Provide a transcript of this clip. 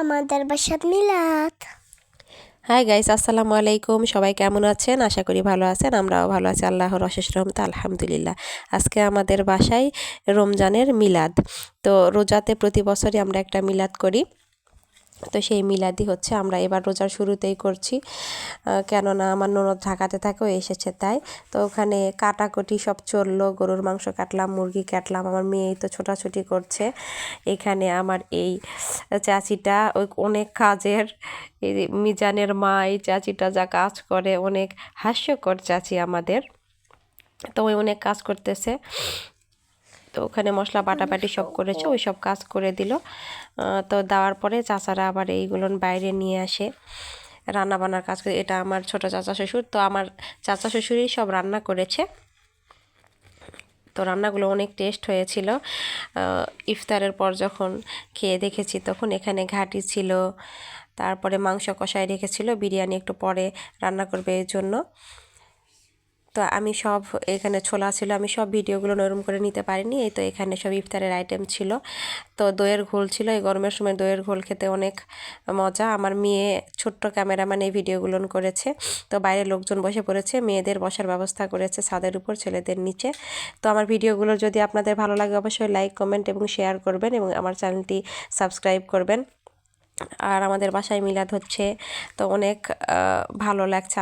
আমাদের বাসাত মিলাদ। Hi guys, আসসালামু আলাইকুম। সবাই কেমন আছেন? আশা করি ভালো আছেন। আমরাও ভালো আছি, আল্লাহর অশেষ রহমতে আলহামদুলিল্লাহ। আজকে আমাদের বাসায় রমজানের মিলাদ। তো রোজাতে প্রতি বছরই আমরা একটা মিলাদ করি। তো সেই মিলাদই হচ্ছে আমরা এবার রোজার শুরুতেই করছি, কেননা আমার ননদ ঢাকাতে থাকে, ও এসেছে তাই। তো ওখানে কাটাকুটি সব চললো, গরুর মাংস কাটলাম, মুরগি কাটলাম। আমার মেয়েই তো ছোটাছুটি করছে। এখানে আমার এই চাচিটা ওই অনেক কাজের, এই মিজানের মা, এই চাচিটা যা কাজ করে, অনেক হাস্যকর চাচি আমাদের। তো ওই অনেক কাজ করতেছে। তো ওখানে মশলা বাটাবাটি সব করেছে, ওই সব কাজ করে দিল। তো দেওয়ার পরে চাচারা আবার এইগুলো বাইরে নিয়ে আসে, রান্না বান্নার কাজ করে। এটা আমার ছোট চাচা শ্বশুর। তো আমার চাচা শ্বশুরই সব রান্না করেছে। তো রান্নাগুলো অনেক টেস্ট হয়েছিল। ইফতারের পর যখন খেয়ে দেখেছি তখন এখানে ঘাটি ছিল, তারপরে মাংস কষায় রেখেছিল, বিরিয়ানি একটু পরে রান্না করবে এর জন্য। তো আমি সব এখানে ছোলা ছিল, আমি সব ভিডিওগুলো নরম করে নিতে পারিনি। এই তো এখানে সব ইফতারের আইটেম ছিল। তো দইয়ের ঘোল ছিল, এই গরমের সময় দইয়ের ঘোল খেতে অনেক মজা। আমার মেয়ে ছোট্ট ক্যামেরাম্যান এই ভিডিওগুলো করেছে। তো বাইরে লোকজন বসে পড়েছে, মেয়েদের বসার ব্যবস্থা করেছে ছাদের উপর, ছেলেদের নিচে। তো আমার ভিডিওগুলো যদি আপনাদের ভালো লাগে অবশ্যই লাইক, কমেন্ট এবং শেয়ার করবেন, এবং আমার চ্যানেলটি সাবস্ক্রাইব করবেন। আর আমাদের বাসায় মিলাদ হচ্ছে, তো অনেক ভালো লাগছে।